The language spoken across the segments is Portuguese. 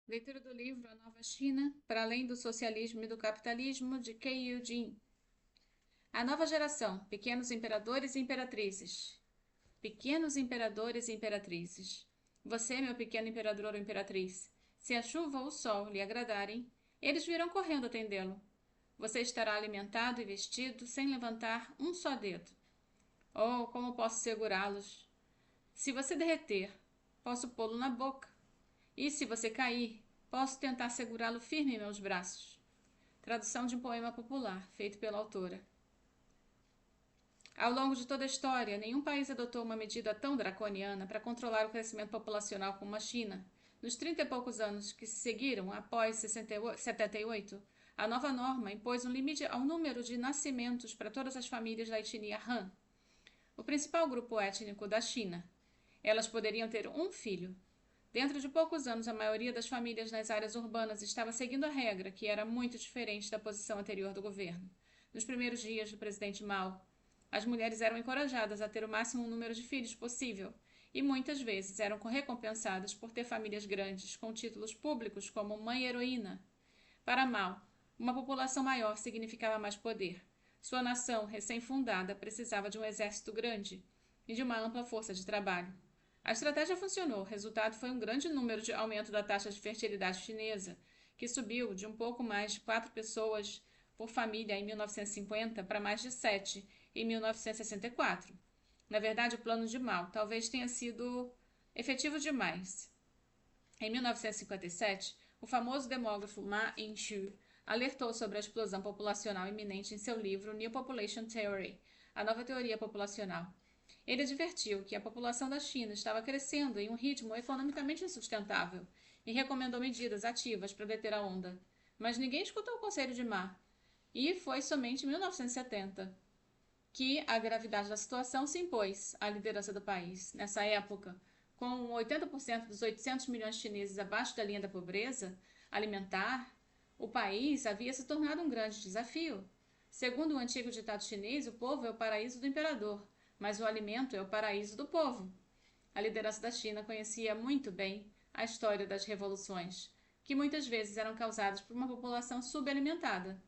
Leitura do livro A Nova China, para além do socialismo e do capitalismo, de Kei Jin. A nova geração, pequenos imperadores e imperatrizes. Pequenos imperadores e imperatrizes. Você, meu pequeno imperador ou imperatriz, se a chuva ou o sol lhe agradarem, eles virão correndo atendê-lo. Você estará alimentado e vestido sem levantar um só dedo. Oh, como posso segurá-los? Se você derreter, posso pô-lo na boca. E se você cair, posso tentar segurá-lo firme em meus braços. Tradução de um poema popular, feito pela autora. Ao longo de toda a história, nenhum país adotou uma medida tão draconiana para controlar o crescimento populacional como a China. Nos 30 e poucos anos que se seguiram após 78, a nova norma impôs um limite ao número de nascimentos para todas as famílias da etnia Han, o principal grupo étnico da China. Elas poderiam ter um filho. Dentro de poucos anos, a maioria das famílias nas áreas urbanas estava seguindo a regra, que era muito diferente da posição anterior do governo. Nos primeiros dias do presidente Mao, as mulheres eram encorajadas a ter o máximo número de filhos possível e muitas vezes eram recompensadas por ter famílias grandes com títulos públicos como mãe heroína. Para Mao, uma população maior significava mais poder. Sua nação, recém-fundada, precisava de um exército grande e de uma ampla força de trabalho. A estratégia funcionou. O resultado foi um grande número de aumento da taxa de fertilidade chinesa, que subiu de um pouco mais de 4 pessoas por família em 1950 para mais de 7 em 1964. Na verdade, o plano de Mao talvez tenha sido efetivo demais. Em 1957, o famoso demógrafo Ma Ying-jeou alertou sobre a explosão populacional iminente em seu livro New Population Theory, a nova teoria populacional. Ele advertiu que a população da China estava crescendo em um ritmo economicamente insustentável e recomendou medidas ativas para deter a onda. Mas ninguém escutou o conselho de Ma. E foi somente em 1970 que a gravidade da situação se impôs à liderança do país. Nessa época, com 80% dos 800 milhões de chineses abaixo da linha da pobreza alimentar, o país havia se tornado um grande desafio. Segundo o antigo ditado chinês, o povo é o paraíso do imperador, mas o alimento é o paraíso do povo. A liderança da China conhecia muito bem a história das revoluções, que muitas vezes eram causadas por uma população subalimentada.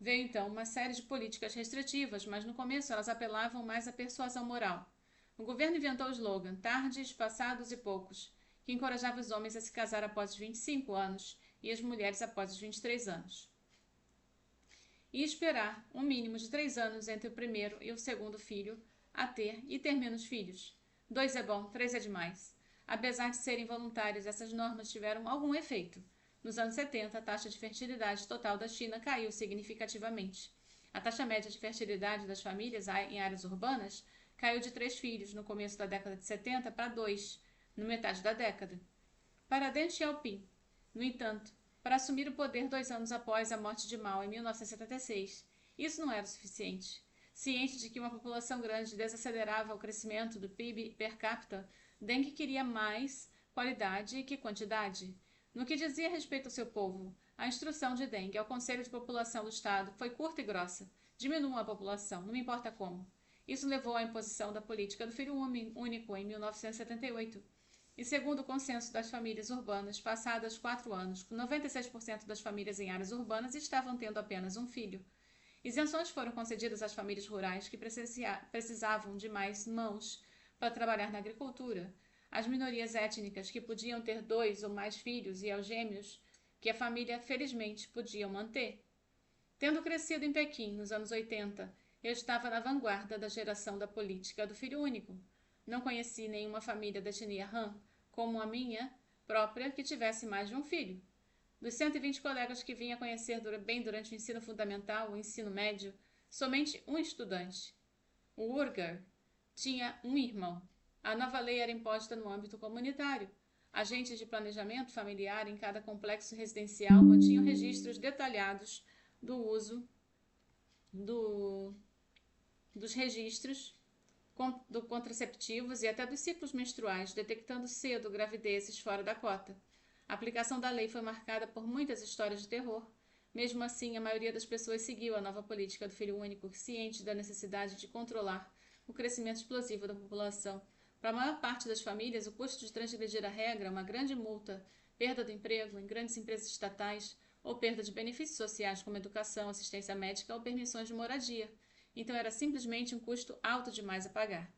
Veio então uma série de políticas restritivas, mas no começo elas apelavam mais à persuasão moral. O governo inventou o slogan Tardes, Passados e Poucos, que encorajava os homens a se casar após os 25 anos e as mulheres após os 23 anos. E esperar um mínimo de 3 anos entre o primeiro e o segundo filho a ter e ter menos filhos. 2 é bom, 3 é demais. Apesar de serem voluntárias, essas normas tiveram algum efeito. Nos anos 70, a taxa de fertilidade total da China caiu significativamente. A taxa média de fertilidade das famílias em áreas urbanas caiu de 3 filhos no começo da década de 70 para 2, no metade da década. Para Deng Xiaoping, no entanto, para assumir o poder 2 anos após a morte de Mao em 1976, isso não era o suficiente. Ciente de que uma população grande desacelerava o crescimento do PIB per capita, Deng queria mais qualidade que quantidade. No que dizia respeito ao seu povo, a instrução de Deng ao Conselho de População do Estado foi curta e grossa. Diminuam a população, não me importa como. Isso levou à imposição da política do filho único em 1978. E segundo o consenso das famílias urbanas, passados 4 anos, 96% das famílias em áreas urbanas estavam tendo apenas um filho. Isenções foram concedidas às famílias rurais que precisavam de mais mãos para trabalhar na agricultura, às minorias étnicas que podiam ter 2 ou mais filhos e aos gêmeos que a família felizmente podia manter. Tendo crescido em Pequim nos anos 80, eu estava na vanguarda da geração da política do filho único. Não conheci nenhuma família da etnia Han, como a minha própria, que tivesse mais de um filho. Dos 120 colegas que vinha conhecer bem durante o ensino fundamental e o ensino médio, somente um estudante, o Urgar, tinha um irmão. A nova lei era imposta no âmbito comunitário. Agentes de planejamento familiar em cada complexo residencial mantinham registros detalhados do uso do, dos registros do contraceptivos e até dos ciclos menstruais, detectando cedo gravidezes fora da cota. A aplicação da lei foi marcada por muitas histórias de terror. Mesmo assim, a maioria das pessoas seguiu a nova política do filho único, ciente da necessidade de controlar o crescimento explosivo da população. Para a maior parte das famílias, o custo de transgredir a regra, uma grande multa perda do emprego em grandes empresas estatais ou perda de benefícios sociais como educação, assistência médica ou permissões de moradia. Então era simplesmente um custo alto demais a pagar.